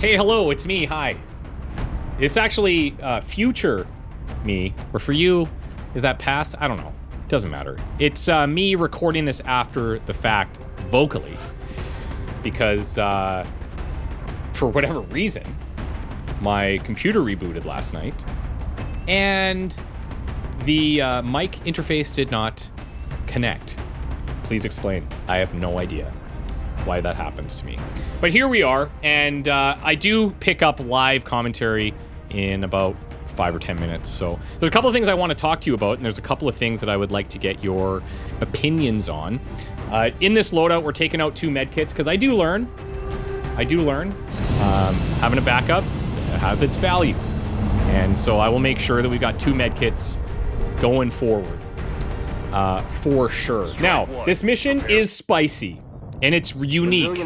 Hey, hello, it's me, hi. It's actually future me, or for you, is that past? I don't know, it doesn't matter. It's me recording this after the fact, vocally, because for whatever reason, my computer rebooted last night, and the mic interface did not connect. Please explain. I have no idea why that happens to me. But here we are, and I do pick up live commentary in about 5 or 10 minutes. So there's a couple of things I want to talk to you about, and there's a couple of things that I would like to get your opinions on. In this loadout, we're taking out 2 medkits, because I do learn. Having a backup has its value. And so I will make sure that we've got 2 medkits going forward. For sure. Now, this mission is spicy. And it's unique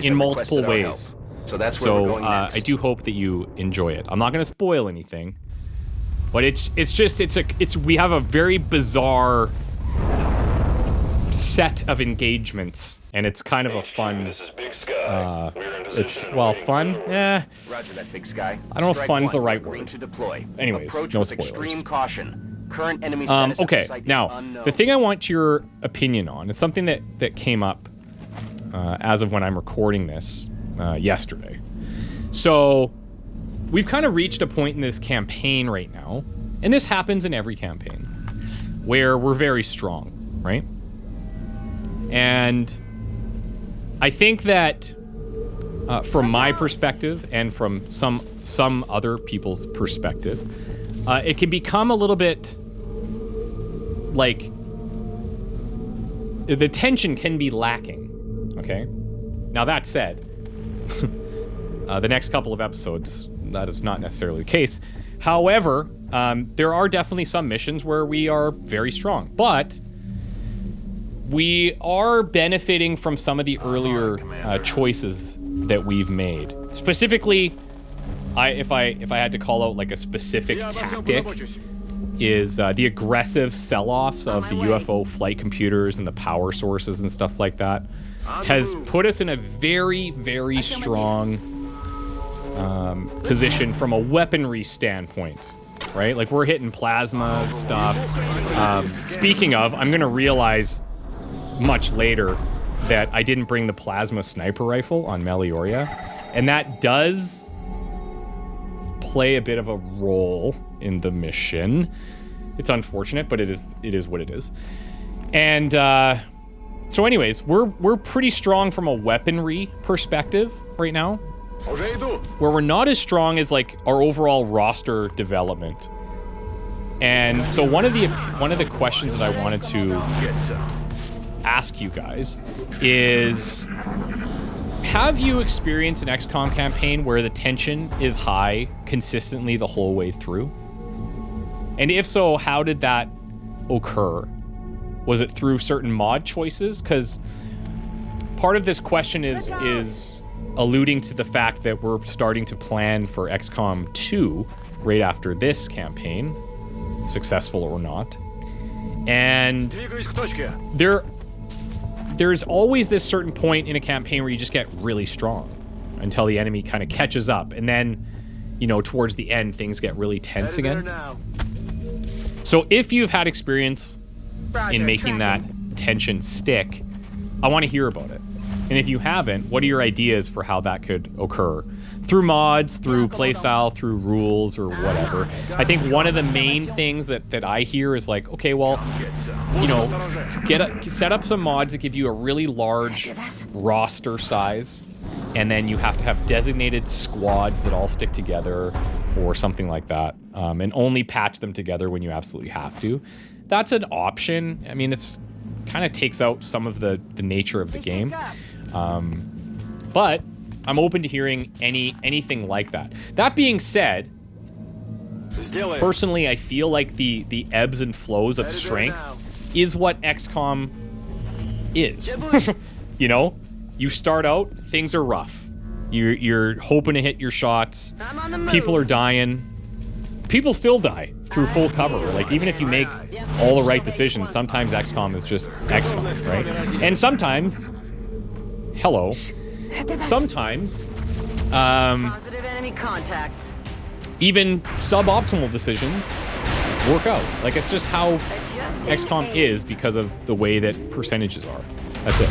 in multiple ways. So I do hope that you enjoy it. I'm not going to spoil anything, but we have a very bizarre set of engagements, and it's kind of a fun. Fun. I don't know if fun's the right word. Anyways, no spoilers. Okay, now the thing I want your opinion on is something that came up. As of when I'm recording this, yesterday. So, we've kind of reached a point in this campaign right now, and this happens in every campaign, where we're very strong, right? And I think that, from my perspective, and from some other people's perspective, it can become a little bit, like, the tension can be lacking. Okay. Now that said, the next couple of episodes, that is not necessarily the case. However, there are definitely some missions where we are very strong, but we are benefiting from some of the earlier choices that we've made. Specifically, if I had to call out like a specific tactic, is the aggressive sell-offs of the UFO flight computers and the power sources and stuff like that. Has put us in a very, very strong position from a weaponry standpoint, right? Like, we're hitting plasma stuff. Speaking of, I'm gonna realize much later that I didn't bring the plasma sniper rifle on Melioria, and that does play a bit of a role in the mission. It's unfortunate, but it is what it is. And, so anyways, we're pretty strong from a weaponry perspective right now. Where we're not as strong as like our overall roster development. And so one of the questions that I wanted to ask you guys is, have you experienced an XCOM campaign where the tension is high consistently the whole way through? And if so, how did that occur? Was it through certain mod choices? Because part of this question is alluding to the fact that we're starting to plan for XCOM 2 right after this campaign, successful or not. And there's always this certain point in a campaign where you just get really strong until the enemy kind of catches up. And then, you know, towards the end, things get really tense again. So if you've had experience in making that tension stick, I want to hear about it. And if you haven't, what are your ideas for how that could occur? Through mods, through playstyle, through rules, or whatever. I think one of the main things that I hear is like, okay, well, you know, set up some mods that give you a really large roster size, and then you have to have designated squads that all stick together, or something like that, and only patch them together when you absolutely have to. That's an option. I mean, it's kind of takes out some of the nature of the game. But I'm open to hearing anything like that. That being said, personally, I feel like the ebbs and flows of strength is what XCOM is. You know, you start out, things are rough. You're hoping to hit your shots. People are dying. People still die through full cover. Like, even if you make all the right decisions, sometimes XCOM is just XCOM, right? And sometimes, sometimes Positive enemy contacts. Even suboptimal decisions work out. Like, it's just how XCOM is because of the way that percentages are. That's it.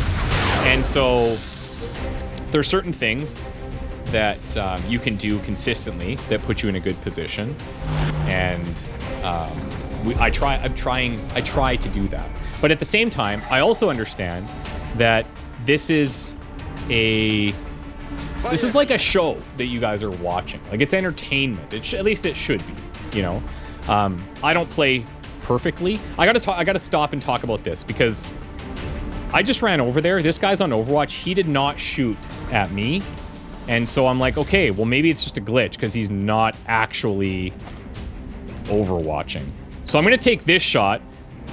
And so there are certain things that you can do consistently that put you in a good position, and I try to do that. But at the same time, I also understand that this is like a show that you guys are watching. Like, it's entertainment. At least it should be, you know. I don't play perfectly. I gotta stop and talk about this because I just ran over there. This guy's on Overwatch. He did not shoot at me. And so I'm like, okay, well, maybe it's just a glitch because he's not actually overwatching. So I'm going to take this shot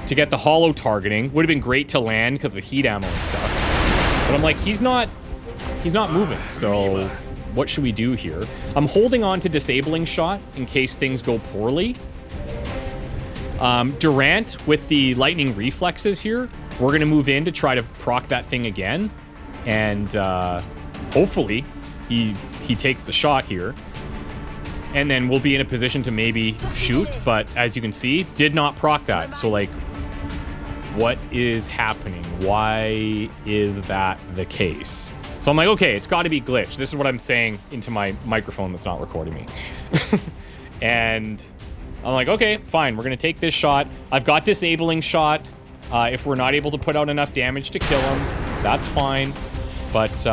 to get the hollow targeting. Would have been great to land because of heat ammo and stuff. But I'm like, he's not moving. So what should we do here? I'm holding on to disabling shot in case things go poorly. Durant with the lightning reflexes here. We're going to move in to try to proc that thing again. And hopefully he takes the shot here. And then we'll be in a position to maybe shoot. But as you can see, did not proc that. So, like, what is happening? Why is that the case? So I'm like, okay, it's got to be glitched. This is what I'm saying into my microphone that's not recording me. And I'm like, okay, fine. We're going to take this shot. I've got disabling shot. If we're not able to put out enough damage to kill him, that's fine. But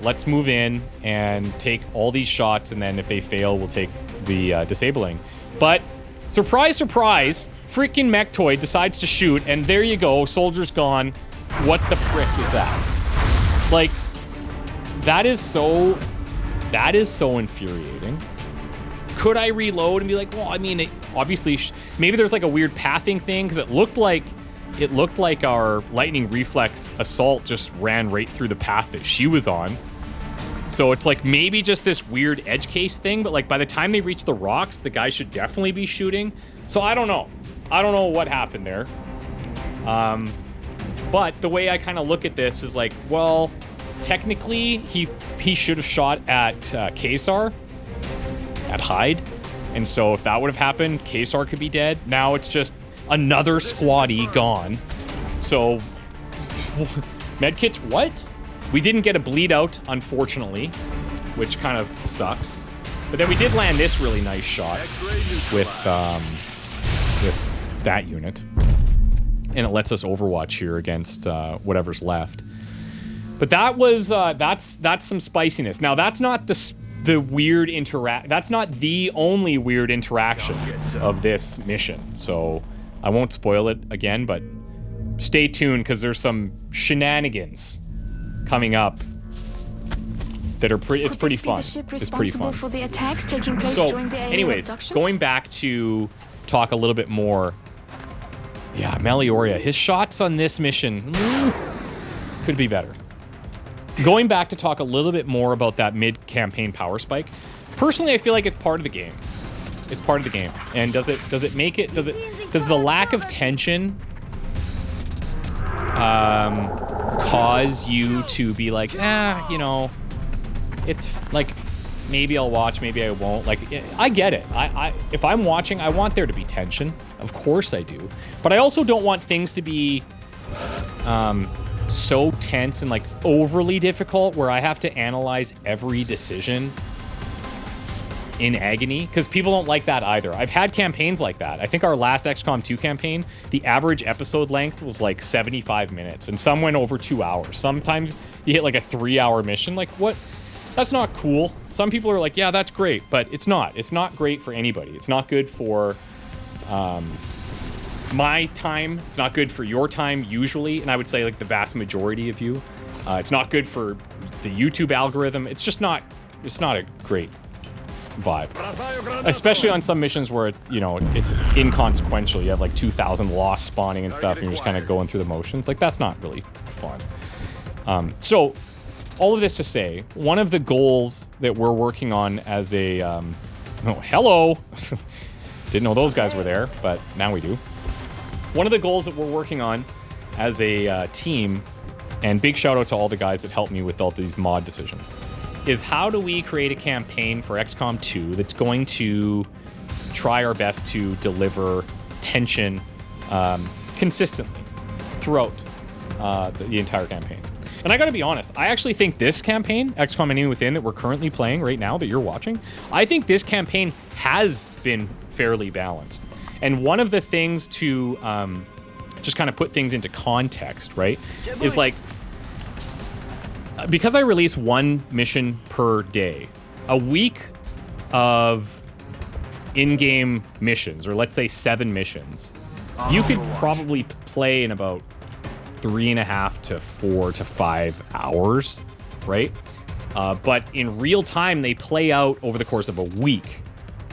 let's move in and take all these shots, and then if they fail, we'll take the disabling. But surprise, surprise, freaking Mechtoid decides to shoot, and there you go, soldier's gone. What the frick is that? Like, that is so infuriating. Could I reload and be like, well, I mean, obviously, maybe there's like a weird pathing thing, because it looked like our lightning reflex assault just ran right through the path that she was on. So it's like maybe just this weird edge case thing, but like by the time they reach the rocks, the guy should definitely be shooting. So I don't know. I don't know what happened there. But the way I kind of look at this is like, well, technically he should have shot at Kesar, at Hyde. And so if that would have happened, Kesar could be dead. Now it's just another squatty gone. So, medkits, what? We didn't get a bleed out, unfortunately, which kind of sucks. But then we did land this really nice shot with that unit. And it lets us overwatch here against whatever's left. But that was, that's some spiciness. Now, that's not the weird that's not the only weird interaction of this mission. So I won't spoil it again, but stay tuned because there's some shenanigans coming up that are it's pretty fun. It's pretty fun. For the attacks taking place So, during the anyways, going back to talk a little bit more. Yeah, Melioria, his shots on this mission could be better. Going back to talk a little bit more about that mid-campaign power spike. Personally, I feel like it's part of the game. It's part of the game. And does it make it, does the lack of tension cause you to be like, you know, it's like, maybe I'll watch, maybe I won't. Like, I get it. If I'm watching, I want there to be tension. Of course I do. But I also don't want things to be so tense and like overly difficult where I have to analyze every decision in agony, because people don't like that either. I've had campaigns like that. I think our last XCOM 2 campaign, the average episode length was like 75 minutes, and some went over 2 hours. Sometimes you hit like a 3-hour mission. Like, what? That's not cool. Some people are like, yeah, that's great, but it's not. It's not great for anybody. It's not good for my time. It's not good for your time, usually, and I would say like the vast majority of you. It's not good for the YouTube algorithm. It's just not, it's not a great vibe, especially on some missions where, you know, it's inconsequential. You have like 2,000 lost spawning and stuff, and you're just kind of going through the motions. Like, that's not really fun. So all of this to say, one of the goals that we're working on as a oh, hello. Didn't know those guys were there, but now we do. One of the goals that we're working on as a team, and big shout out to all the guys that helped me with all these mod decisions, is how do we create a campaign for XCOM 2 that's going to try our best to deliver tension consistently throughout the entire campaign. And I gotta be honest, I actually think this campaign, XCOM Enemy Within, that we're currently playing right now, that you're watching, I think this campaign has been fairly balanced. And one of the things to just kind of put things into context, right, is like, because I release one mission per day, a week of in-game missions, or let's say 7 missions, you could probably play in about 3.5 to 4 to 5 hours, right? But in real time, they play out over the course of a week.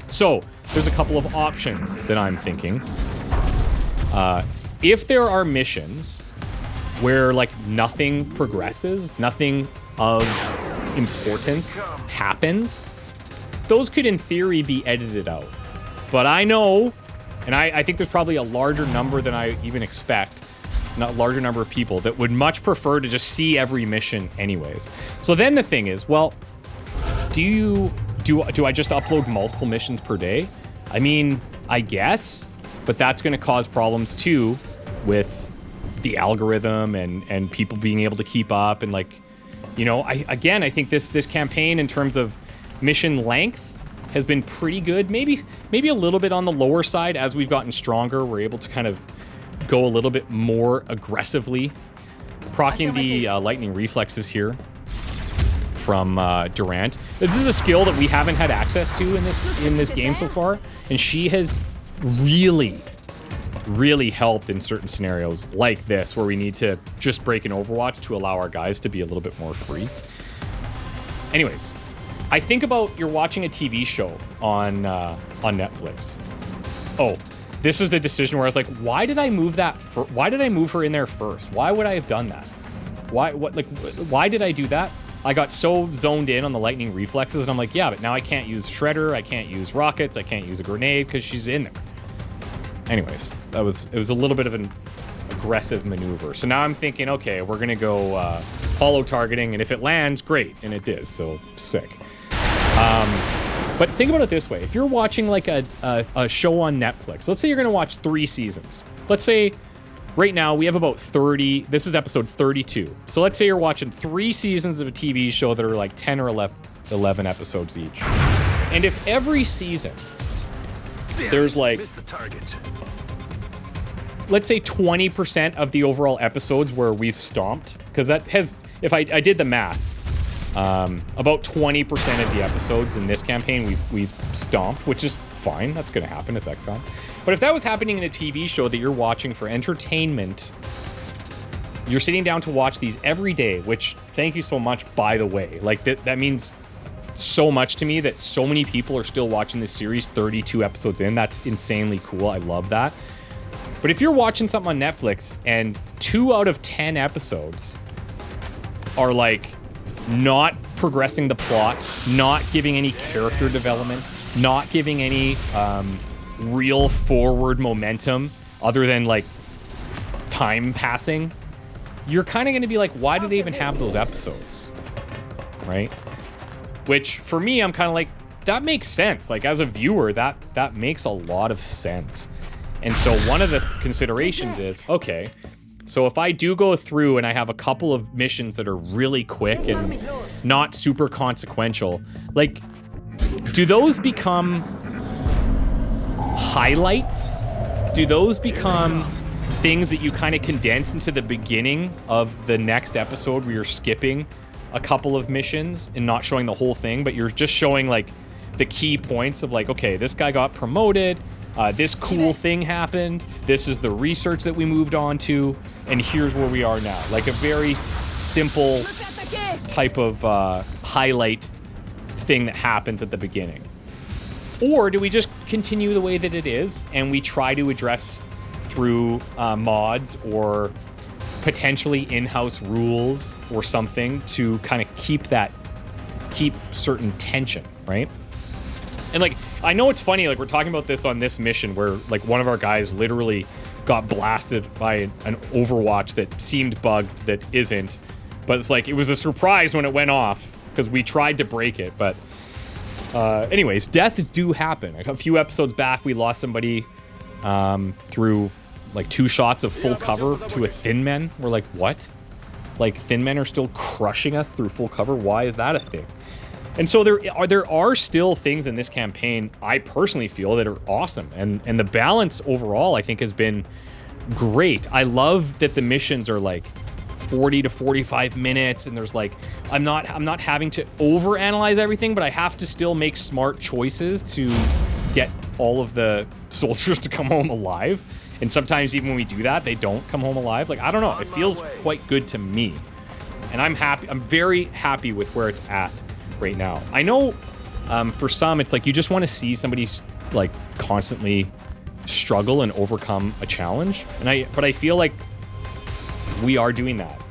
So there's a couple of options that I'm thinking. If there are missions where like nothing progresses, nothing of importance happens, those could in theory be edited out. But I know, and I think there's probably a larger number than I even expect, not larger number of people that would much prefer to just see every mission anyways. So then the thing is, well, do I just upload multiple missions per day? I mean, I guess, but that's going to cause problems too with the algorithm and people being able to keep up, and like, you know, I think this campaign in terms of mission length has been pretty good. Maybe a little bit on the lower side as we've gotten stronger. We're able to kind of go a little bit more aggressively. Proccing the lightning reflexes here from Durant. This is a skill that we haven't had access to in this game so far, and she has really helped in certain scenarios like this, where we need to just break an Overwatch to allow our guys to be a little bit more free. Anyways, I think about you're watching a TV show on Netflix. Oh, this is the decision where I was like, why did I move that? Why did I move her in there first? Why would I have done that? Why did I do that? I got so zoned in on the lightning reflexes, and I'm like, yeah, but now I can't use Shredder, I can't use rockets, I can't use a grenade because she's in there. Anyways, it was a little bit of an aggressive maneuver. So now I'm thinking, okay, we're gonna go hollow targeting, and if it lands, great, and it did, so sick. But think about it this way: if you're watching like a show on Netflix, let's say you're gonna watch 3 seasons. Let's say right now we have about 30. This is episode 32. So let's say you're watching 3 seasons of a TV show that are like 10 or 11 episodes each. And if every season there's like, let's say 20% of the overall episodes where we've stomped, because that has, if I did the math, about 20% of the episodes in this campaign we've stomped, which is fine. That's going to happen. It's XCOM. But if that was happening in a TV show that you're watching for entertainment, you're sitting down to watch these every day, which, thank you so much, by the way. Like, that means so much to me that so many people are still watching this series 32 episodes in. That's insanely cool. I love that. But if you're watching something on Netflix and 2 out of 10 episodes are like not progressing the plot, not giving any character development, not giving any real forward momentum other than like time passing, you're kind of going to be like, why do they even have those episodes? Right? Which for me, I'm kind of like, that makes sense. Like, as a viewer, that makes a lot of sense. And so one of the considerations is, okay, so if I do go through and I have a couple of missions that are really quick and not super consequential, like, do those become highlights? Do those become things that you kind of condense into the beginning of the next episode where you're skipping a couple of missions and not showing the whole thing, but you're just showing like the key points of like, okay, this guy got promoted, this cool thing happened, this is the research that we moved on to, and here's where we are now. Like a very simple type of highlight thing that happens at the beginning. Or do we just continue the way that it is and we try to address through mods or potentially in-house rules or something to kind of keep certain tension, right? And like, I know it's funny, like we're talking about this on this mission where like one of our guys literally got blasted by an Overwatch that seemed bugged that isn't, but it's like, it was a surprise when it went off because we tried to break it, but anyways, deaths do happen. A few episodes back, we lost somebody through like 2 shots of full cover to a thin men. We're like, what? Like, thin men are still crushing us through full cover? Why is that a thing? And so there are still things in this campaign I personally feel that are awesome, and the balance overall I think has been great. I love that the missions are like 40 to 45 minutes, and there's like I'm not having to overanalyze everything, but I have to still make smart choices to get all of the soldiers to come home alive. And sometimes even when we do that, they don't come home alive. Like, I don't know, it feels quite good to me, and I'm happy. I'm very happy with where it's at right now. I know for some it's like you just want to see somebody like constantly struggle and overcome a challenge, but I feel like we are doing that.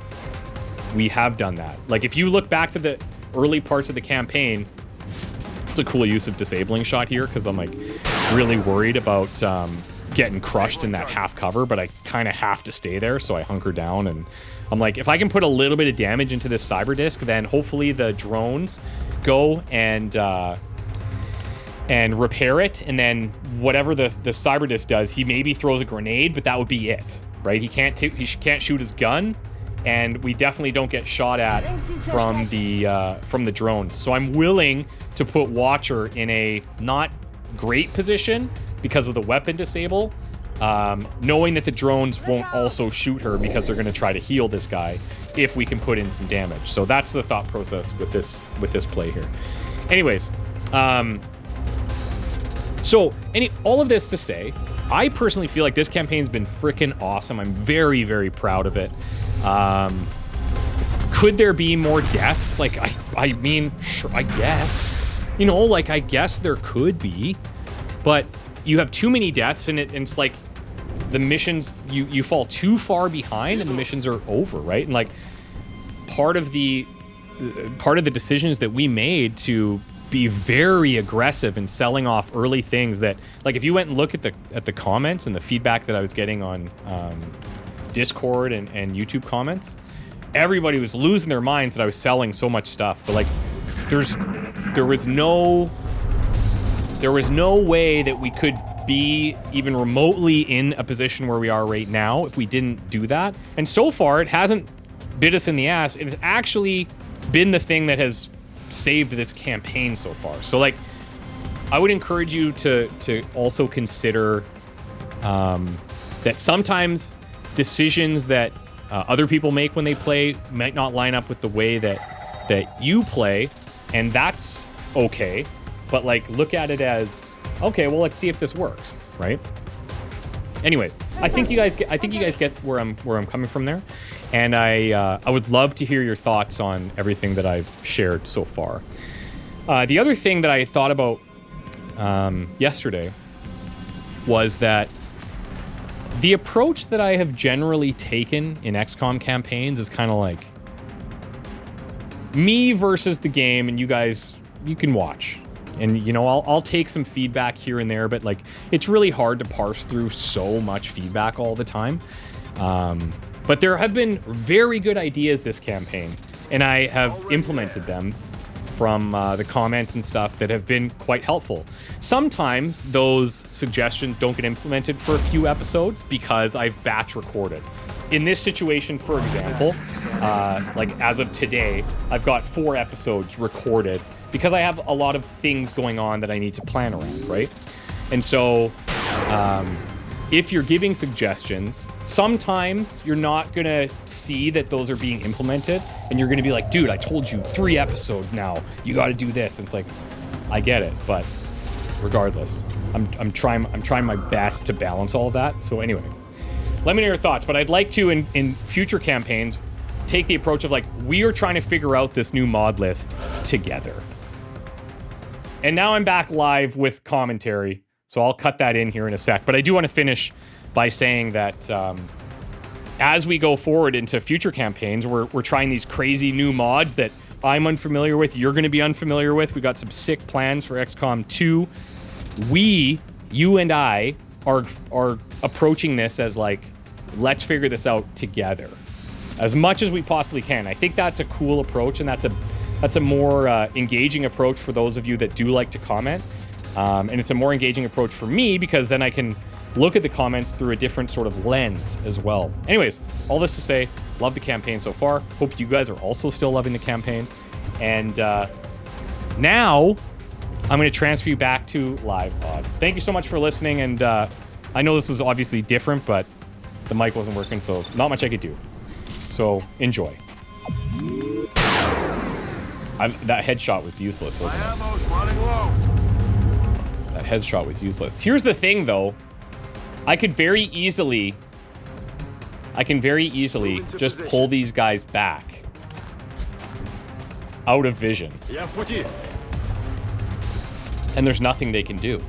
We have done that. Like, if you look back to the early parts of the campaign, it's a cool use of disabling shot here because I'm like really worried about getting crushed in that half cover, but I kind of have to stay there, so I hunker down, and I'm like, if I can put a little bit of damage into this cyber disc, then hopefully the drones go and repair it, and then whatever the cyber disc does, he maybe throws a grenade, but that would be it, right? He can't shoot his gun, and we definitely don't get shot at from the drones. So I'm willing to put Watcher in a not great position because of the weapon disable, knowing that the drones won't also shoot her because they're going to try to heal this guy if we can put in some damage. So that's the thought process with this play here. Anyways, all of this to say, I personally feel like this campaign's been freaking awesome. I'm very, very proud of it. Could there be more deaths? Like, I mean, sure, I guess. You know, like, I guess there could be, but you have too many deaths, and it's like the missions, you fall too far behind and the missions are over, right? And like part of the decisions that we made to be very aggressive in selling off early things that, like, if you went and look at the comments and the feedback that I was getting on Discord and YouTube comments, everybody was losing their minds that I was selling so much stuff. But like, there was no way that we could be even remotely in a position where we are right now if we didn't do that. And so far, it hasn't bit us in the ass. It has actually been the thing that has saved this campaign so far. So like, I would encourage you to also consider that sometimes decisions that other people make when they play might not line up with the way that you play, and that's okay. But like, look at it as, okay, well, let's see if this works, right? Anyways, I think you guys get where I'm coming from there, and I would love to hear your thoughts on everything that I've shared so far. The other thing that I thought about yesterday was that the approach that I have generally taken in XCOM campaigns is kind of like me versus the game, and you guys, you can watch. And, you know, I'll take some feedback here and there, but like, it's really hard to parse through so much feedback all the time. But there have been very good ideas this campaign, and I have implemented them from the comments and stuff that have been quite helpful. Sometimes those suggestions don't get implemented for a few episodes because I've batch recorded. In this situation, for example, like as of today, I've got 4 episodes recorded because I have a lot of things going on that I need to plan around, right? And so, if you're giving suggestions, sometimes you're not gonna see that those are being implemented, and you're gonna be like, dude, I told you 3 episodes now, you gotta do this. And it's like, I get it, but regardless, I'm trying my best to balance all of that. So anyway, let me know your thoughts, but I'd like to, in future campaigns, take the approach of like, we are trying to figure out this new mod list together. And now I'm back live with commentary, so I'll cut that in here in a sec. But I do want to finish by saying that as we go forward into future campaigns, we're trying these crazy new mods that I'm unfamiliar with, you're going to be unfamiliar with. We got some sick plans for XCOM 2. You and I are approaching this as like, let's figure this out together as much as we possibly can. I think that's a cool approach, and that's That's a more engaging approach for those of you that do like to comment. And it's a more engaging approach for me because then I can look at the comments through a different sort of lens as well. Anyways, all this to say, love the campaign so far. Hope you guys are also still loving the campaign. And now I'm going to transfer you back to live pod. Thank you so much for listening. And I know this was obviously different, but the mic wasn't working, so not much I could do. So enjoy. That headshot was useless, wasn't it? That headshot was useless. Here's the thing, though. I can very easily just pull these guys back out of vision. And there's nothing they can do.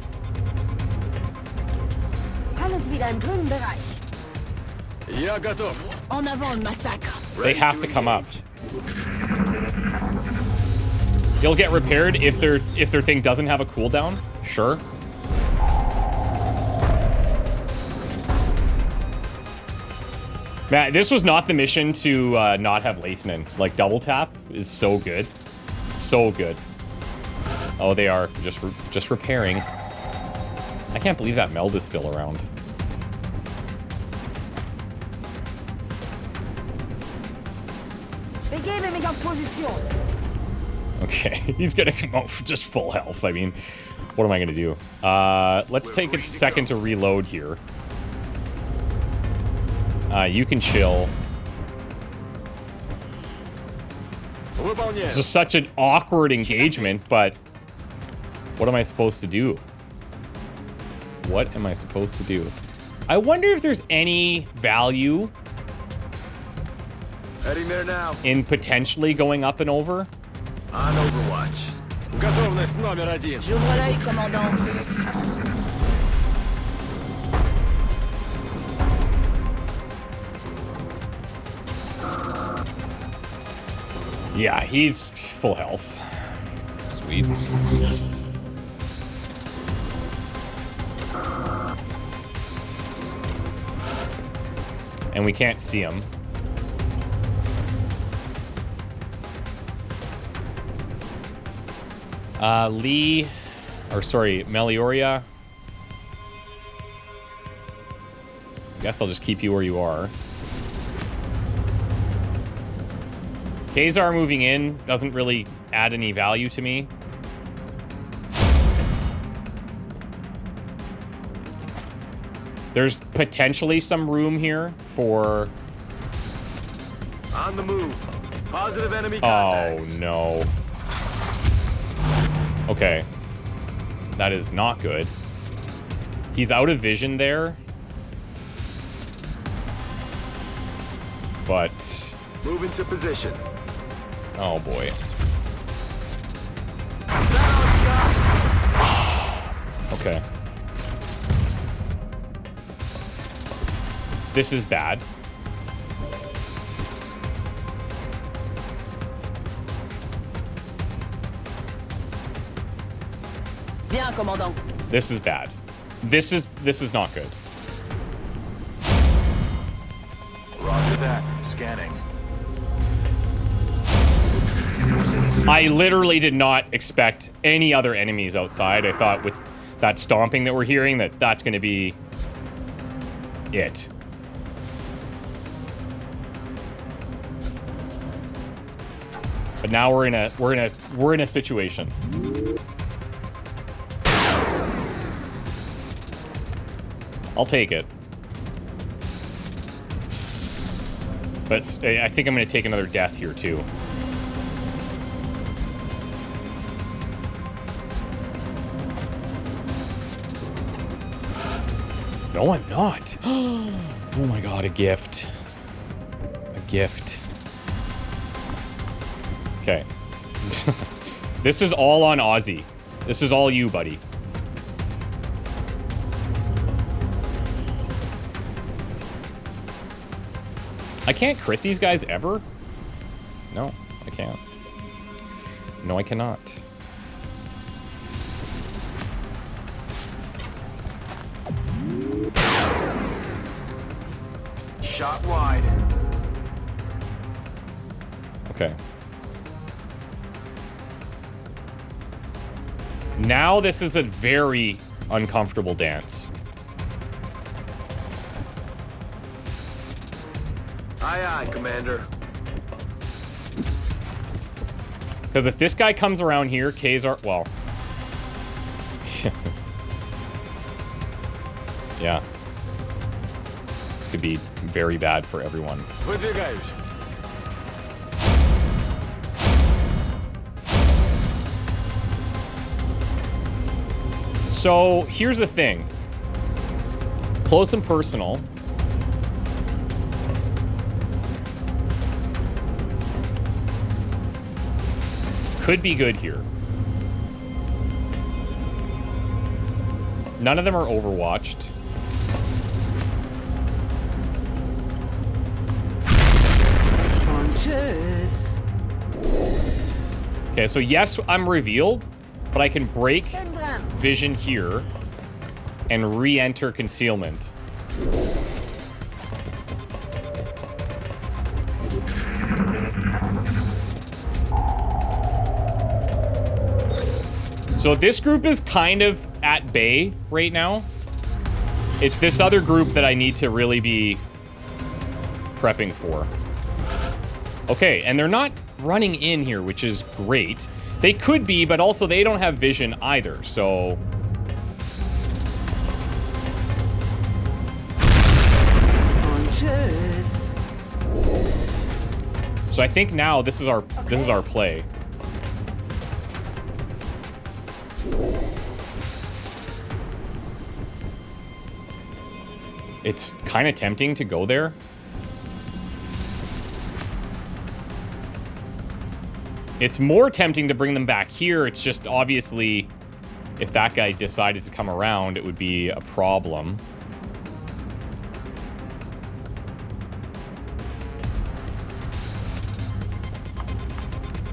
They have to come up. They'll get repaired if their thing doesn't have a cooldown. Sure. Man, this was not the mission to not have Leitinen. Like, double tap is so good. So good. Oh, they are just repairing. I can't believe that meld is still around. Okay, he's gonna come out for just full health. I mean, what am I gonna do? Let's take a second to reload here. You can chill. This is such an awkward engagement, but what am I supposed to do? What am I supposed to do? I wonder if there's any value heading there now. In potentially going up and over. On Overwatch. Готовность номер 1. J'ouvre l'œil, commandant. Yeah, he's full health. Sweet. And we can't see him. Lee, or sorry, Melioria. Guess I'll just keep you where you are. Kazar moving in doesn't really add any value to me. There's potentially some room here for... On the move. Positive enemy contacts. Oh, no. Okay. That is not good. He's out of vision there. But... Move into position. Oh, boy. Okay. This is bad. Bien, commandant. This is bad. This is not good. Roger that. Scanning. I literally did not expect any other enemies outside. I thought with that stomping that we're hearing that's going to be it. But now we're in a situation. I'll take it. But I think I'm going to take another death here too. No, I'm not. Oh my god, a gift. A gift. Okay. This is all on Ozzy. This is all you, buddy. I can't crit these guys ever? No, I can't. No, I cannot. Shot wide. Okay. Now this is a very uncomfortable dance. Aye, aye, Commander. Because if this guy comes around here, K's are... Well... yeah. This could be very bad for everyone. Выдвигаюсь. So, here's the thing. Close and personal. Could be good here. None of them are overwatched. Okay, so yes, I'm revealed, but I can break vision here and re-enter concealment. So this group is kind of at bay right now. It's this other group that I need to really be prepping for. Okay, and they're not running in here, which is great. They could be, but also they don't have vision either, so... So I think now this is our play. It's kind of tempting to go there. It's more tempting to bring them back here. It's just obviously, if that guy decided to come around, it would be a problem.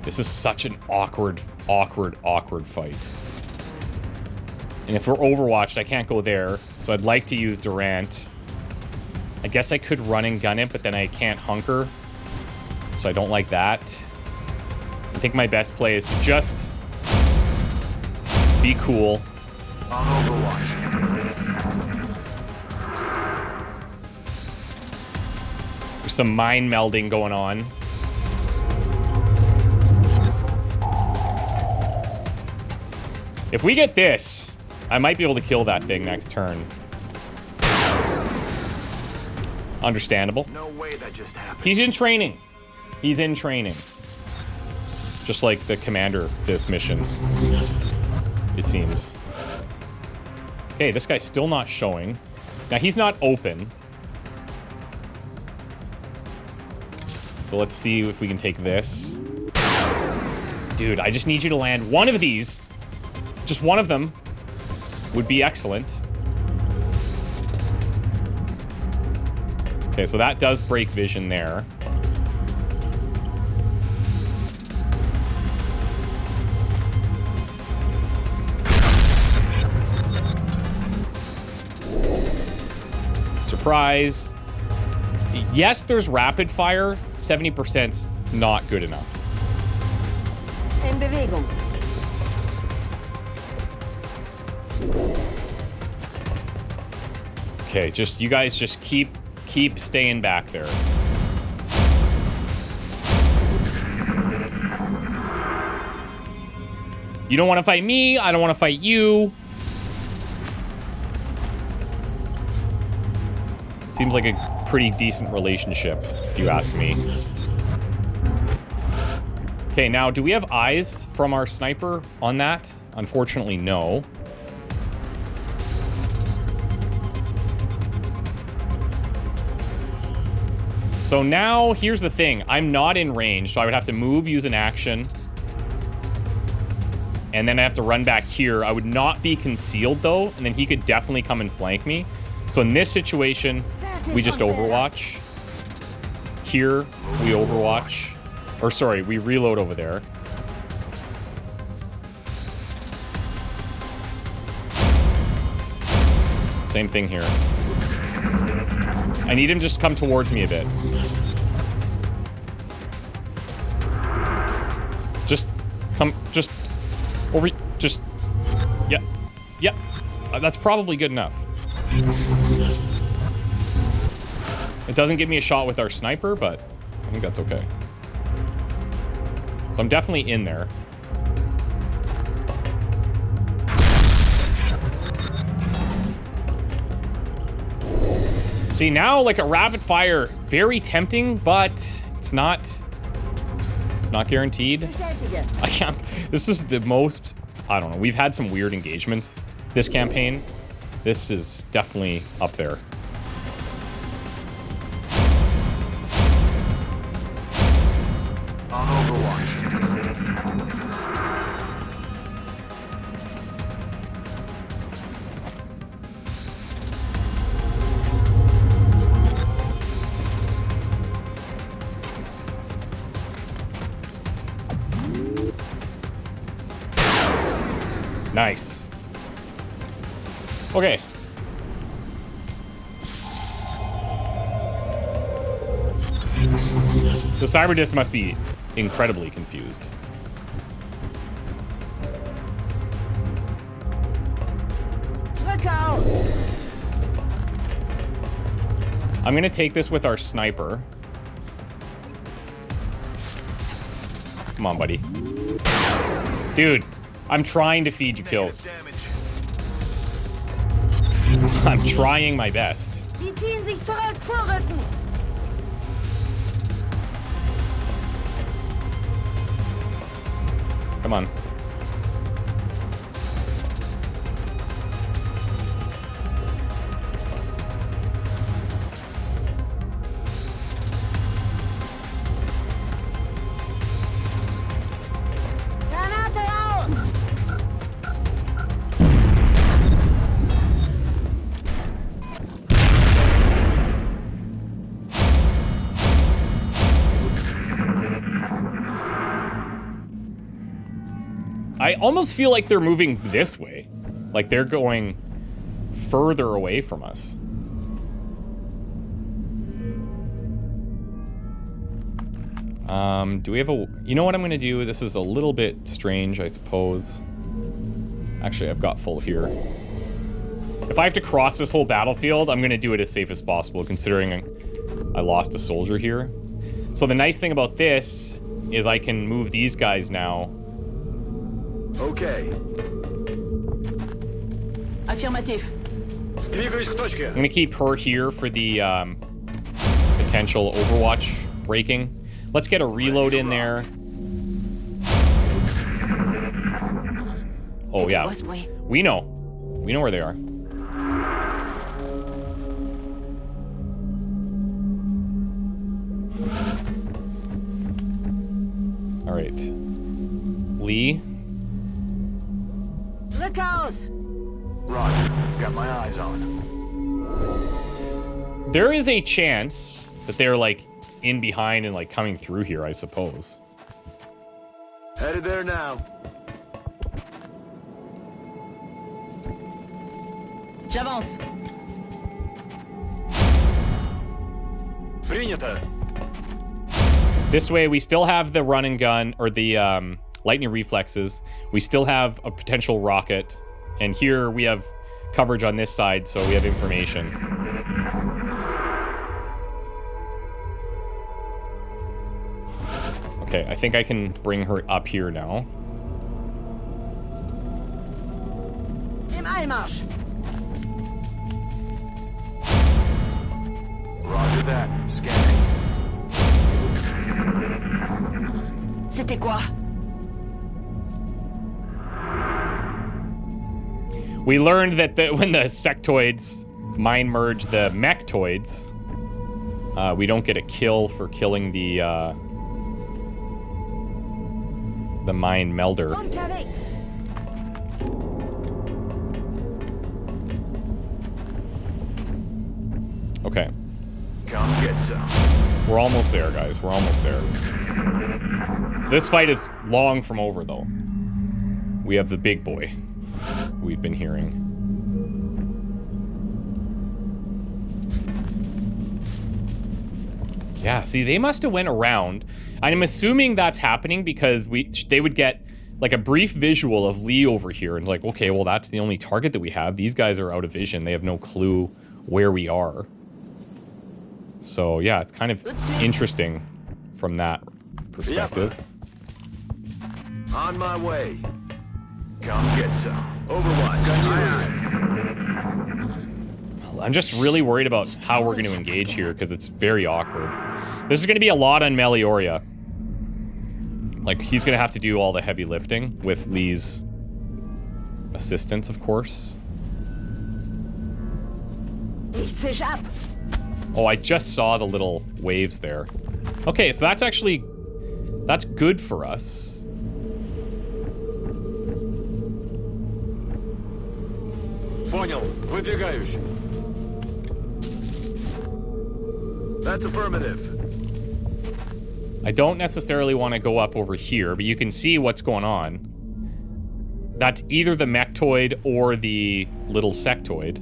This is such an awkward fight. And if we're overwatched, I can't go there. So I'd like to use Durant. I guess I could run and gun it, but then I can't hunker. So I don't like that. I think my best play is to just be cool. On Overwatch. There's some mind melding going on. If we get this, I might be able to kill that thing next turn. Understandable. No way that just happened. He's in training. He's in training. Just like the commander this mission, it seems. Okay, this guy's still not showing. Now, he's not open. So let's see if we can take this. Dude, I just need you to land one of these. Just one of them would be excellent. Okay, so that does break vision there. Surprise. Yes, there's rapid fire. 70%'s not good enough. In Bewegung. Okay, you guys just keep staying back there. You don't want to fight me, I don't want to fight you. Seems like a pretty decent relationship, if you ask me. Okay, now, do we have eyes from our sniper on that? Unfortunately, no. So now, here's the thing. I'm not in range, so I would have to move, use an action. And then I have to run back here. I would not be concealed, though, and then he could definitely come and flank me. So in this situation, we just overwatch. Here, we overwatch. Or sorry, we reload over there. Same thing here. I need him to just come towards me a bit. Just come, just over, just Yep. That's probably good enough. It doesn't give me a shot with our sniper, but I think that's okay. So I'm definitely in there. See, now, like, a rapid fire, very tempting, but it's not guaranteed. I can't, this is the most, I don't know, we've had some weird engagements this campaign. This is definitely up there. On Overwatch. Nice. Okay. The Cyberdisc must be incredibly confused. Look out! I'm gonna take this with our sniper. Come on, buddy. Dude, I'm trying to feed you kills. I'm trying my best. Die ziehen sich zurück, vorrücken! Come on. Granate aus! I almost feel like they're moving this way. Like they're going further away from us. Do we have a... You know what I'm gonna do? This is a little bit strange, I suppose. Actually, I've got full here. If I have to cross this whole battlefield, I'm gonna do it as safe as possible, considering I lost a soldier here. So the nice thing about this is I can move these guys now. Okay. Affirmatif. Двигаюсь к точке. I'm gonna keep her here for the potential Overwatch breaking. Let's get a reload in there. Oh yeah, we know where they are. All right, Lee. Look out! Roger. Got my eyes on. There is a chance that they're like in behind and like coming through here, I suppose. Headed there now. J'avance. Принято. This way, we still have the run and gun, or the lightning reflexes. We still have a potential rocket. And here we have coverage on this side, so we have information. Okay, I think I can bring her up here now. Im Eilmarsch. Roger that. Scanning. C'était quoi? We learned that when the sectoids mind merge the mechtoids, we don't get a kill for killing the mind melder. Unterwegs. Okay. Come get some. We're almost there, guys. We're almost there. This fight is long from over, though. We have the big boy we've been hearing. Yeah, see, they must have went around. I'm assuming that's happening because they would get like a brief visual of Lee over here and like, okay, well, that's the only target that we have. These guys are out of vision. They have no clue where we are. So yeah, it's kind of interesting from that perspective. On my way. Come get some. Overwatch. I'm just really worried about how we're going to engage here because it's very awkward. This is going to be a lot on Melioria. Like, he's going to have to do all the heavy lifting with Lee's assistance, of course. Oh, I just saw the little waves there. Okay, so that's actually... that's good for us. Понял. Выдвигаюсь. That's affirmative. I don't necessarily want to go up over here, but you can see what's going on. That's either the mechtoid or the little sectoid.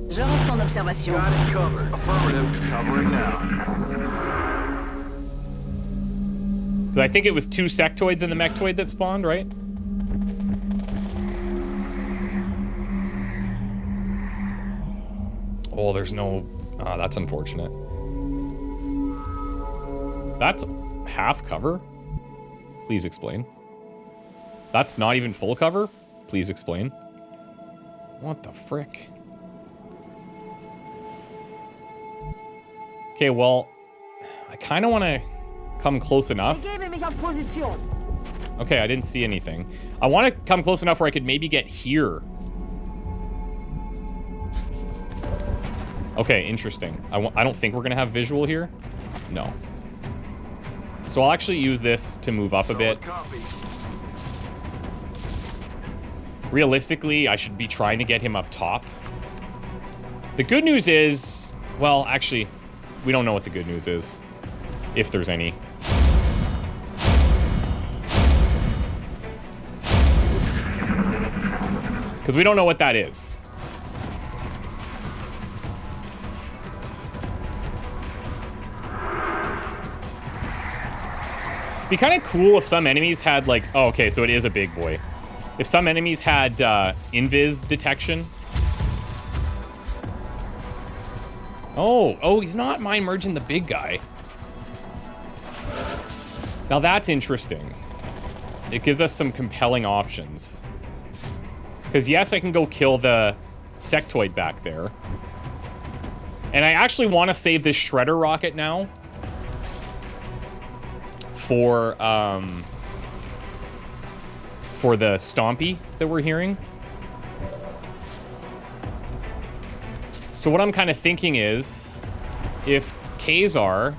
Je reste en observation. Got it covered. Affirmative. Covering now. Because I think it was 2 sectoids and the mechtoid that spawned, right? Oh, there's no... ah, that's unfortunate. That's half cover? Please explain. That's not even full cover? Please explain. What the frick? Okay, well... I kind of want to come close enough. Okay, I didn't see anything. I want to come close enough where I could maybe get here. Okay, interesting. I don't think we're going to have visual here. No. So I'll actually use this to move up a bit. Realistically, I should be trying to get him up top. The good news is... well, actually, we don't know what the good news is. If there's any. Because we don't know what that is. Be kind of cool if some enemies had like... oh, okay, so it is a big boy. If some enemies had invis detection. Oh, he's not mind merging the big guy. Now that's interesting. It gives us some compelling options. Because yes, I can go kill the sectoid back there. And I actually want to save this shredder rocket now. For the stompy that we're hearing. So what I'm kind of thinking is, if Kazar...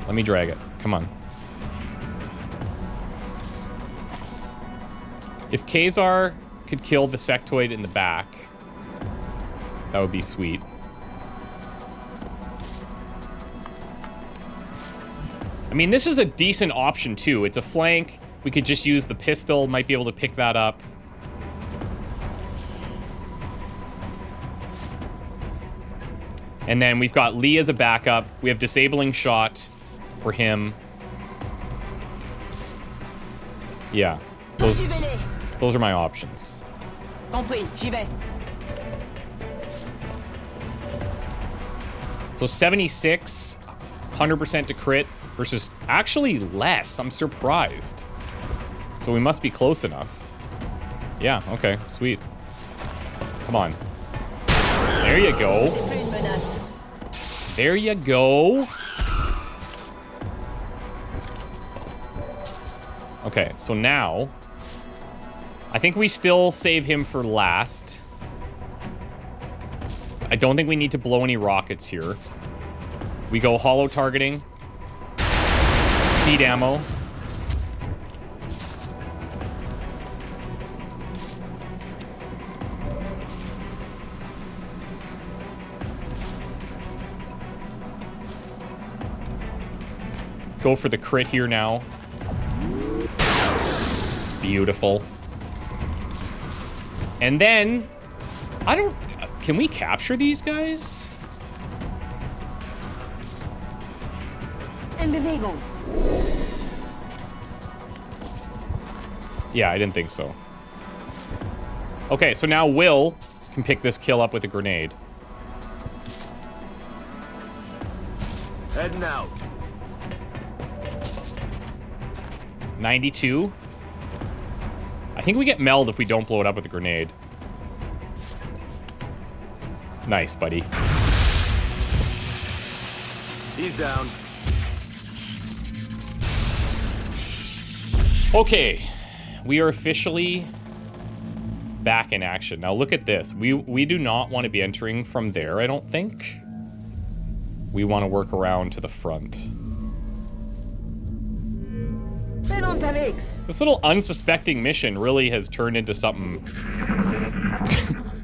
let me drag it. Come on. If Kazar could kill the sectoid in the back, that would be sweet. I mean, this is a decent option, too. It's a flank. We could just use the pistol. Might be able to pick that up. And then we've got Lee as a backup. We have disabling shot for him. Yeah. Those are my options. So 76, 100% to crit versus actually less. I'm surprised. So we must be close enough. Yeah, okay, sweet. Come on. There you go. There you go. Okay, so now I think we still save him for last. I don't think we need to blow any rockets here. We go hollow targeting. Heat ammo. Go for the crit here now. Beautiful. And then, Can we capture these guys? In Bewegung. Yeah, I didn't think so. Okay, so now Will can pick this kill up with a grenade. Heading out. 92. I think we get meld if we don't blow it up with a grenade. Nice, buddy. He's down. Okay, we are officially back in action. Now look at this. We do not want to be entering from there, I don't think. We want to work around to the front. Bin unterwegs. This little unsuspecting mission really has turned into something.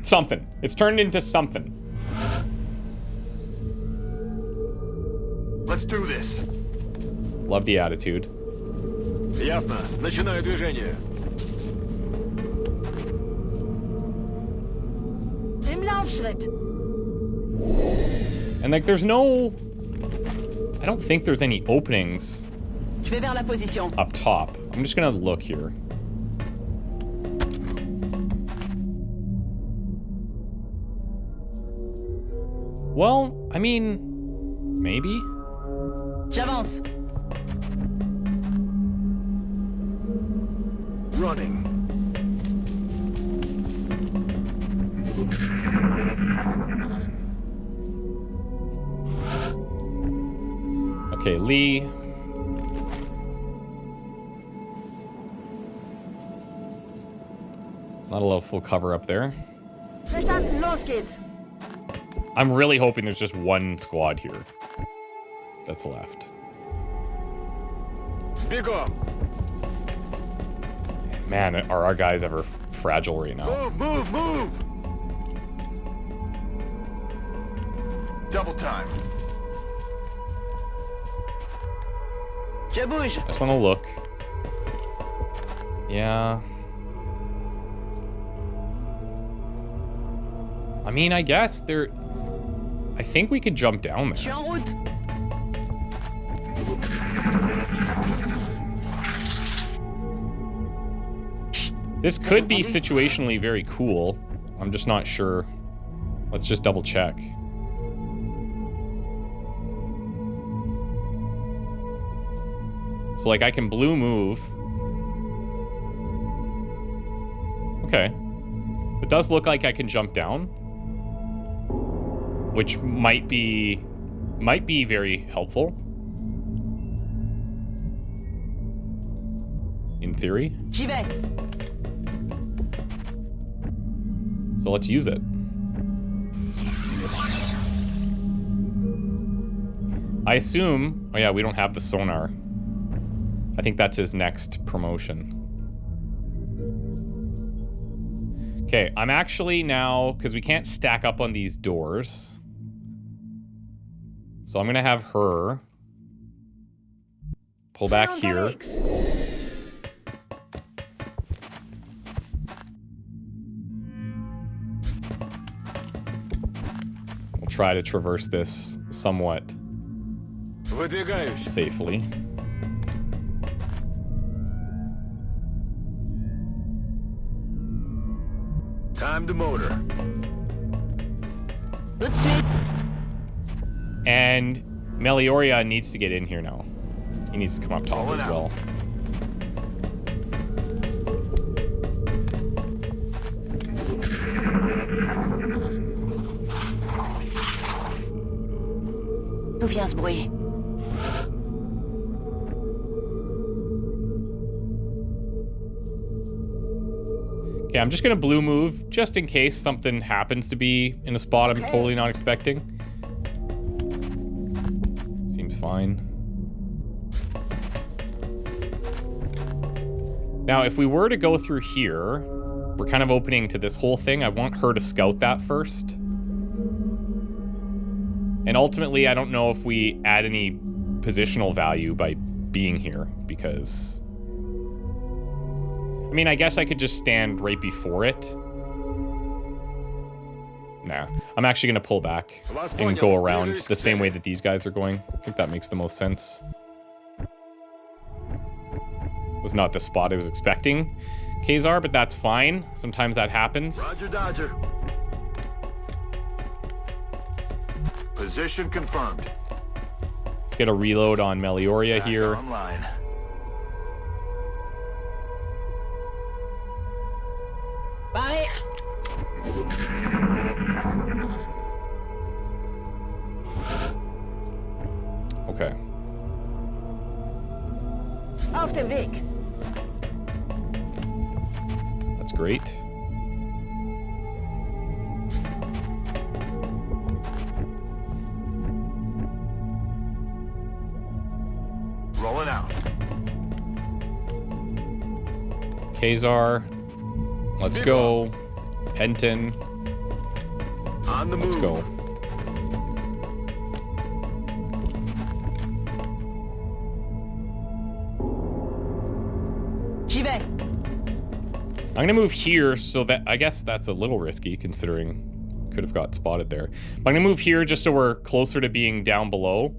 Something. It's turned into something. Let's do this. Love the attitude. Ясно. Начинаю движение. Im Laufschritt. And like, there's no... I don't think there's any openings Je vais vers la position. up top. I'm just gonna look here. Well, I mean, maybe. J'avance. Running. Okay, Lee. Not a lot of full cover up there. Verstanden, los geht's. I'm really hoping there's just one squad here that's left. Бегом. Man, are our guys ever fragile right now? Move, move, move. Double time. Je bouge. I just want to look. Yeah. I mean, I guess there... I think we could jump down Je suis there. en route. This could be situationally very cool. I'm just not sure. Let's just double check. So, like, I can blue move. Okay. It does look like I can jump down. Which might be very helpful. In theory. J'y vais. So let's use it. I assume... Oh yeah, we don't have the sonar. I think that's his next promotion. Okay, I'm actually now... Because we can't stack up on these doors. So I'm going to have her pull back here. We'll try to traverse this somewhat Выдвигаюсь. safely. Time to motor. Tout de suite. And Melioria needs to get in here now. He needs to come up top as well. D'où vient ce bruit? Okay, I'm just gonna blue move just in case something happens to be in a spot I'm totally not expecting. Seems fine. Now, if we were to go through here, we're kind of opening to this whole thing. I want her to scout that first. And ultimately, I don't know if we add any positional value by being here, because... I mean, I guess I could just stand right before it. Nah. I'm actually going to pull back and go around the same way that these guys are going. I think that makes the most sense. Was not the spot I was expecting, Kazar, but that's fine. Sometimes that happens. Roger, Dodger. Position confirmed. Let's get a reload on Melioria here. Online. Bye. Okay. Auf dem Weg. That's great. Rolling out. Kazar. Let's go. Penton. On the move. Let's go. J'y vais. I'm gonna move here so that, I guess that's a little risky considering could have got spotted there. But I'm gonna move here just so we're closer to being down below.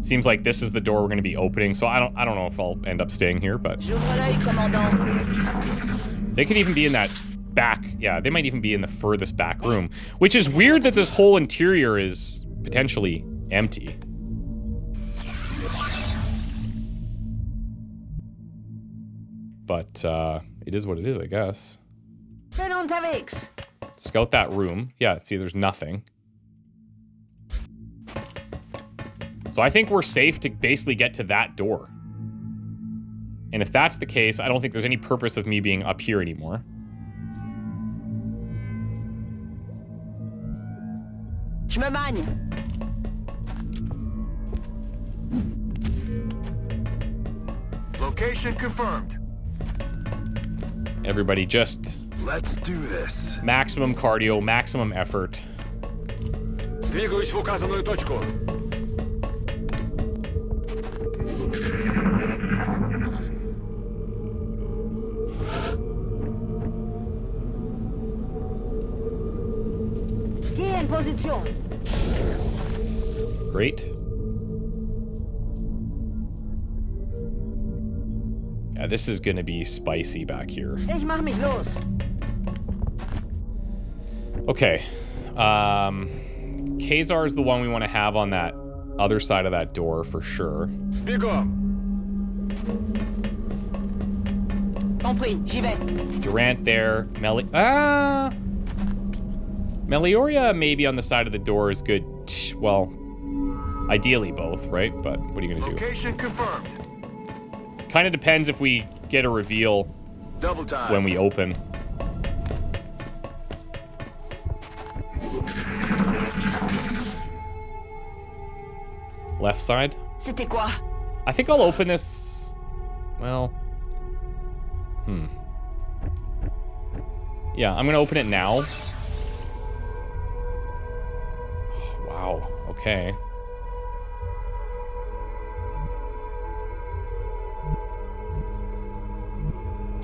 Seems like this is the door we're gonna be opening, so I don't know if I'll end up staying here, but J'ouvre l'œil, commandant. they could even be in that back, yeah, they might even be in the furthest back room, which is weird that this whole interior is potentially empty. But it is what it is, I guess. Fais unterwegs. Scout that room. Yeah, see, there's nothing. So I think we're safe to basically get to that door. And if that's the case, I don't think there's any purpose of me being up here anymore. Je me magne. Location confirmed. Everybody just Let's do this. maximum cardio, maximum effort. Двигаюсь в указанную точку. Geh in Position. Great. Yeah, this is gonna be spicy back here. Ich mach mich los. Okay. Kazar is the one we want to have on that other side of that door for sure. Бегом. Compris, j'y vais. Durant there. Melioria maybe on the side of the door is good. Well, ideally both, right? But what are you gonna do? Location confirmed. Kind of depends if we get a reveal Double time. when we open. Left side. C'était quoi? I think I'll open this. Well. Yeah, I'm gonna open it now. Oh, wow. Okay.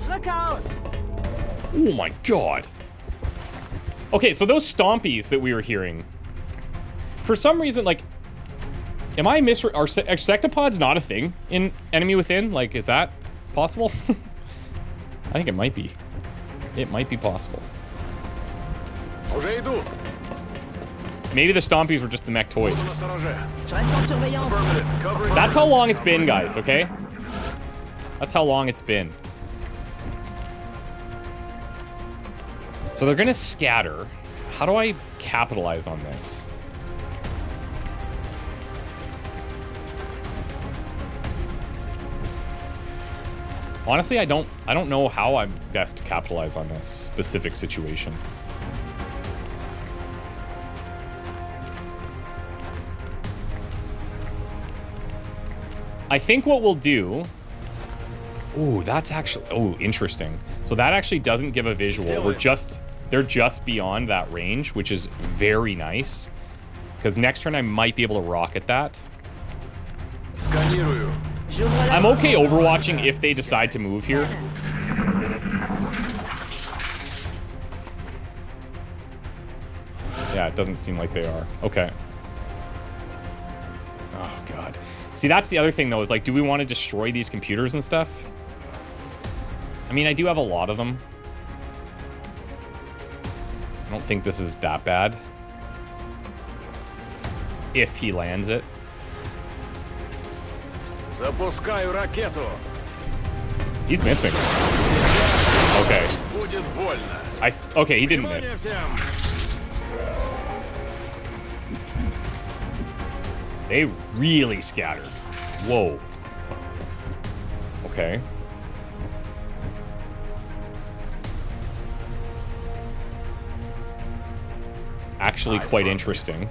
Le chaos. Oh my god. Okay, so those stompies that we were hearing. For some reason, like, am I are sectopods not a thing in Enemy Within? Like, is that possible? I think it might be. It might be possible. Уже иду. Maybe the stompies were just the mechtoids. Настороже. Je reste en surveillance. Affirmative. Covering. That's how long it's been, guys, okay? That's how long it's been. So they're gonna scatter. How do I capitalize on this? Honestly, I don't know how I'm best to capitalize on this specific situation. I think what we'll do... Ooh, that's actually... Oh, interesting. So that actually doesn't give a visual. They're just beyond that range, which is very nice. Because next turn I might be able to rocket that. Сканирую. I'm okay overwatching if they decide to move here. Yeah, it doesn't seem like they are. Okay. Oh, God. See, that's the other thing, though, is like, do we want to destroy these computers and stuff? I mean, I do have a lot of them. I don't think this is that bad. If he lands it. Запускаю ракету. He's missing. Okay. Будет больно. Okay, he didn't miss. Всем. They really scattered. Whoa. Okay. Actually quite interesting.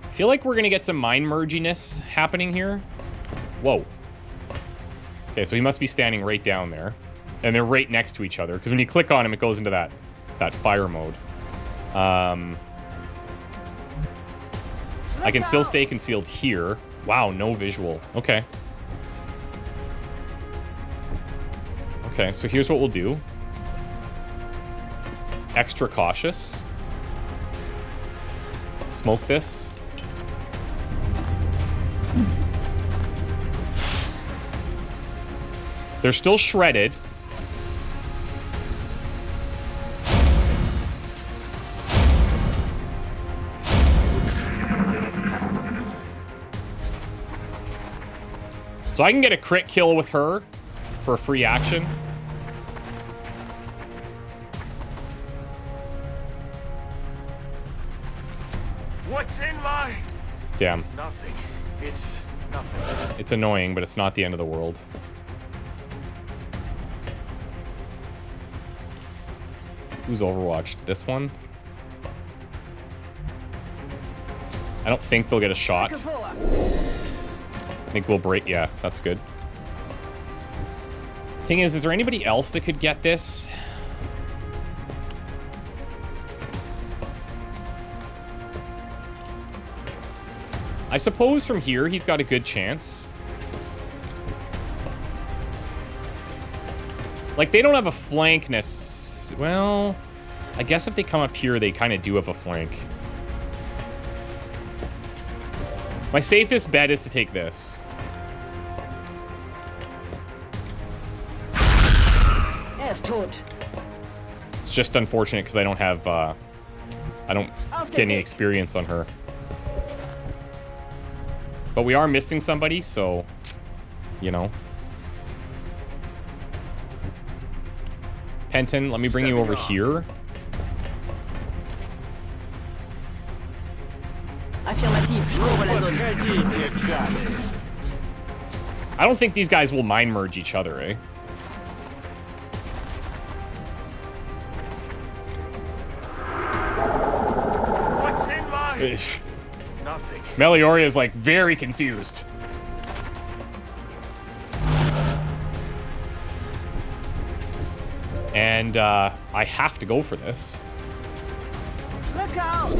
I feel like we're gonna get some mind merginess happening here. Whoa. Okay, so he must be standing right down there. And they're right next to each other. Because when you click on him, it goes into that fire mode. I can still stay concealed here. Wow, no visual. Okay. Okay, so here's what we'll do. Extra cautious. Smoke this. They're still shredded. So I can get a crit kill with her for a free action. What's in my... Damn. Nothing. It's nothing. It's annoying, but it's not the end of the world. Who's overwatched? This one? I don't think they'll get a shot. I think we'll break. Yeah, that's good. Thing is there anybody else that could get this? I suppose from here he's got a good chance. Like, they don't have a flank well, I guess if they come up here, they kind of do have a flank. My safest bet is to take this. It's just unfortunate because I don't have, I don't get any experience on her. But we are missing somebody, so, you know. Penton, let me bring you over here. Affirmative, je couvre la zone. Подходите, гады. I don't think these guys will mind merge each other, eh? What's in my... Nothing. Melioria is like very confused. And I have to go for this. Look out!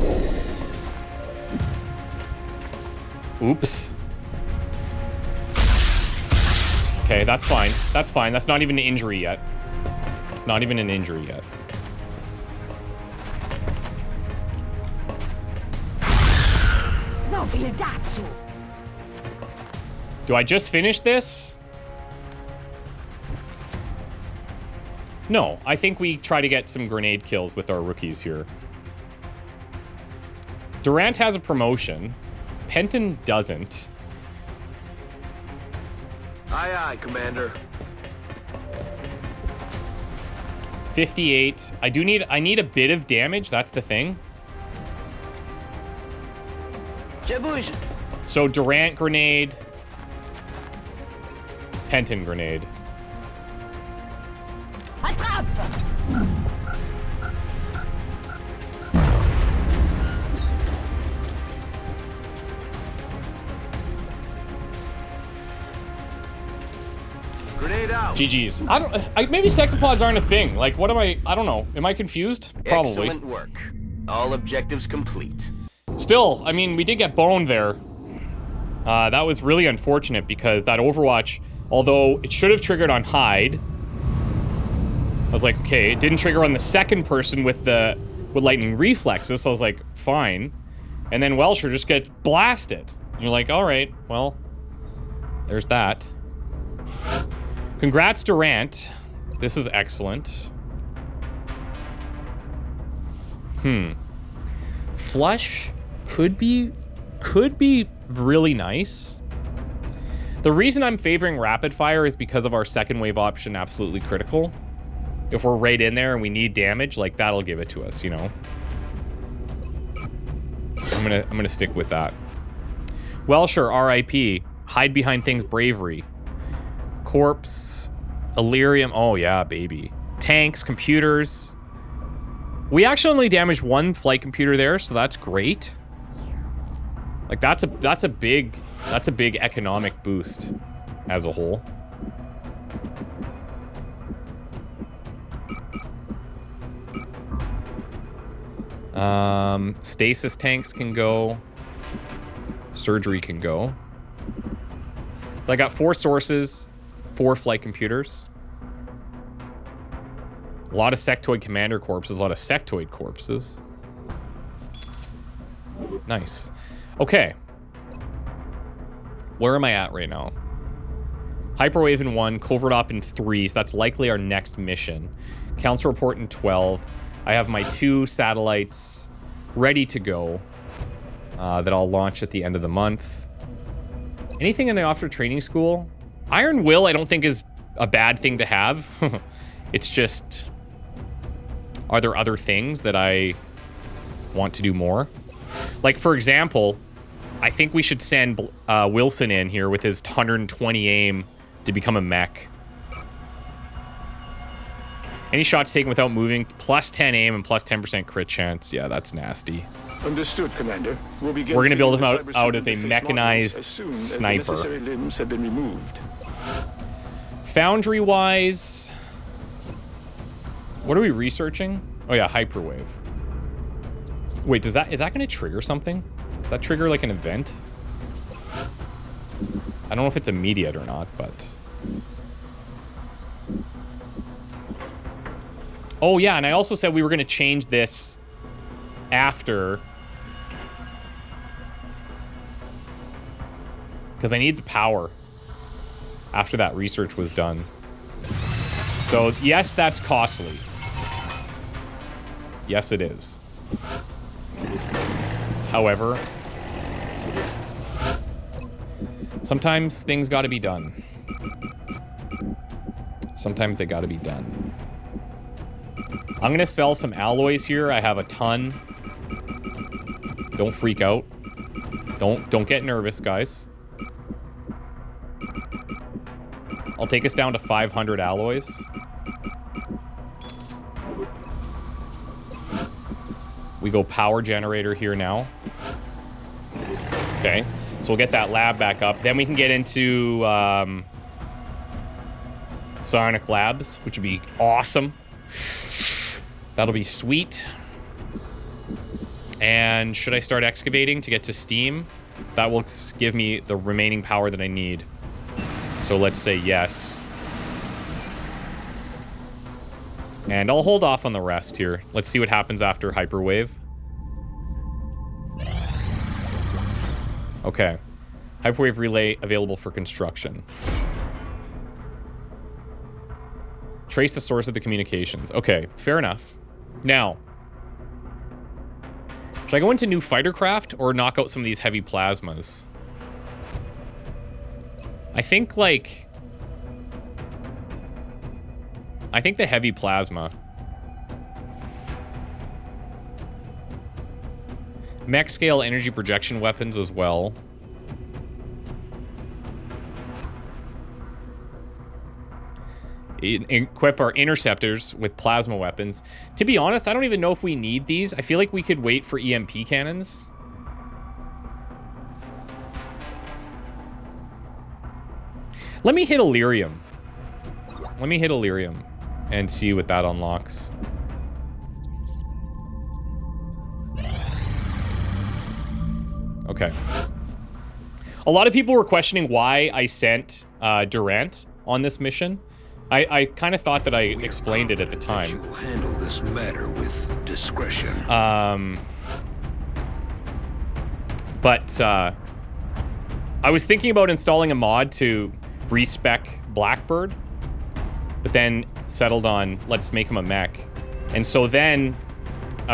Oops. Okay, that's fine. That's fine. That's not even an injury yet. It's not even an injury yet. Do I just finish this? No, I think we try to get some grenade kills with our rookies here. Durant has a promotion. Penton doesn't. Aye, aye, Commander. 58. I need a bit of damage, that's the thing. Je bouge. So Durant grenade. Penton grenade. Attrape! Grenade out. GG's. Maybe sectopods aren't a thing. Like, what am I don't know. Am I confused? Probably. Excellent work. All objectives complete. Still, I mean, we did get boned there. That was really unfortunate because that Overwatch Although it should have triggered on Hyde. I was like, okay, it didn't trigger on the second person with lightning reflexes, so I was like, fine. And then Welsher just gets blasted. And you're like, all right, well, there's that. Congrats, Durant. This is excellent. Flush could be really nice. The reason I'm favoring rapid fire is because of our second wave option, absolutely critical. If we're right in there and we need damage, like that'll give it to us, you know. I'm gonna stick with that. Welsher, R.I.P. Hide behind things, bravery. Corpse, Illyrium. Oh yeah, baby. Tanks, computers. We actually only damaged one flight computer there, so that's great. Like that's a big economic boost as a whole. Stasis tanks can go. Surgery can go. But I got 4 sources, 4 flight computers. A lot of sectoid commander corpses, a lot of sectoid corpses. Nice. Okay. Where am I at right now? Hyperwave in 1, Covert Op in 3, so that's likely our next mission. Council Report in 12. I have my 2 satellites ready to go that I'll launch at the end of the month. Anything in the Officer Training School? Iron Will I don't think is a bad thing to have. It's just, are there other things that I want to do more? Like, for example, I think we should send Wilson in here with his 120 aim to become a mech. Any shots taken without moving, plus 10 aim and plus 10% crit chance. Yeah, that's nasty. Understood, Commander. We're gonna build him out as a mechanized sniper. Necessary limbs have been removed. Foundry-wise, what are we researching? Oh yeah, hyperwave. Wait, is that gonna trigger something? Does that trigger like an event? I don't know if it's immediate or not, but... Oh yeah, and I also said we were gonna change this after, because I need the power after that research was done. So yes, that's costly. Yes, it is. However, sometimes things gotta be done. Sometimes they gotta be done. I'm gonna sell some alloys here. I have a ton. Don't freak out. Don't get nervous, guys. I'll take us down to 500 alloys. We go power generator here now. Okay, so we'll get that lab back up. Then we can get into Sonic Labs, which would be awesome. That'll be sweet. And should I start excavating to get to Steam? That will give me the remaining power that I need. So let's say yes. And I'll hold off on the rest here. Let's see what happens after Hyperwave. Okay. Hyperwave relay available for construction. Trace the source of the communications. Okay, fair enough. Now, should I go into new fighter craft or knock out some of these heavy plasmas? I think, like... I think the heavy plasma. Mech scale energy projection weapons as well. Equip our interceptors with plasma weapons. To be honest, I don't even know if we need these. I feel like we could wait for EMP cannons. Let me hit Illyrium. Let me hit Illyrium and see what that unlocks. Okay. A lot of people were questioning why I sent Durant on this mission. I kind of thought that I explained it at the time. You will handle this matter with discretion. But I was thinking about installing a mod to respec Blackbird, but then settled on let's make him a mech. And so then,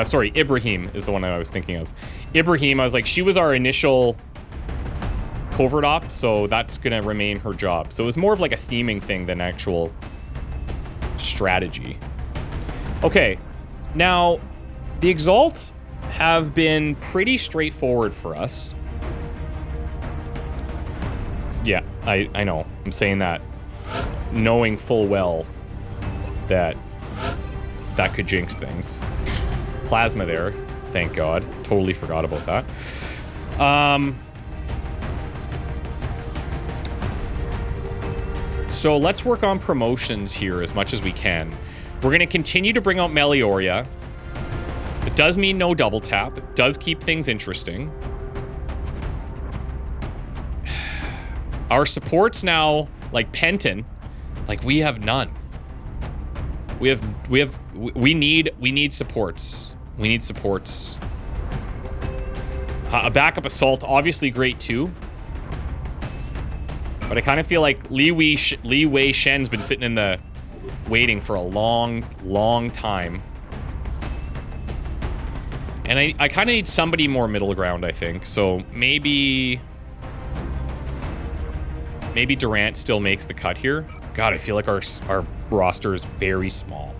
sorry, Ibrahim is the one I was thinking of. Ibrahim, I was like, she was our initial covert op, so that's gonna remain her job. So it was more of like a theming thing than actual strategy. Okay, now the Exalt have been pretty straightforward for us. Yeah, I know, I'm saying that knowing full well that that could jinx things. Plasma there, thank God. Totally forgot about that. So let's work on promotions here as much as we can. We're going to continue to bring out Melioria. It does mean no double tap. It does keep things interesting. Our supports now, like Penton, like we have none. We need supports. We need supports. A backup assault, obviously great too. But I kind of feel like Li Wei Shen's been sitting in the waiting for a long time. And I kind of need somebody more middle ground, I think. So maybe Durant still makes the cut here. God, I feel like our roster is very small.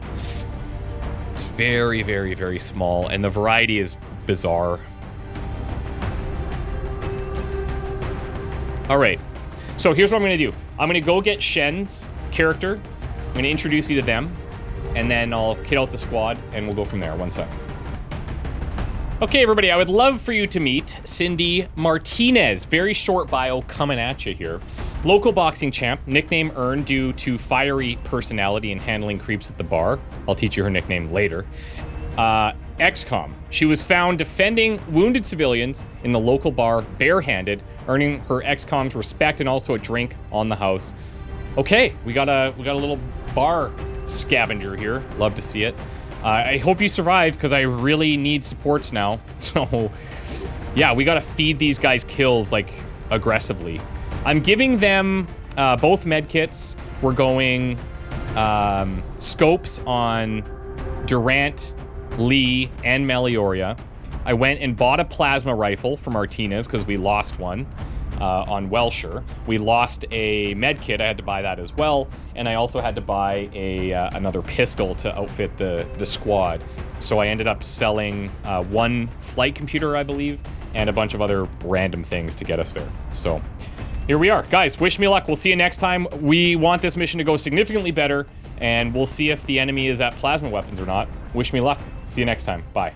It's very, very, very small, and the variety is bizarre. All right. So here's what I'm going to do. I'm going to go get Shen's character. I'm going to introduce you to them, and then I'll kit out the squad, and we'll go from there. One sec. Okay, everybody, I would love for you to meet Cindy Martinez. Very short bio coming at you here. Local boxing champ, nickname earned due to fiery personality and handling creeps at the bar. I'll teach you her nickname later. XCOM. She was found defending wounded civilians in the local bar barehanded, earning her XCOM's respect and also a drink on the house. Okay, we got a little bar scavenger here. Love to see it. I hope you survive because I really need supports now. So yeah, we gotta feed these guys kills like aggressively. I'm giving them both medkits. We're going scopes on Durant, Lee, and Melioria. I went and bought a plasma rifle for Martinez because we lost one on Welsher. We lost a medkit. I had to buy that as well. And I also had to buy another pistol to outfit the squad. So I ended up selling one flight computer, I believe, and a bunch of other random things to get us there. So here we are. Guys, wish me luck. We'll see you next time. We want this mission to go significantly better, and we'll see if the enemy is at plasma weapons or not. Wish me luck. See you next time. Bye.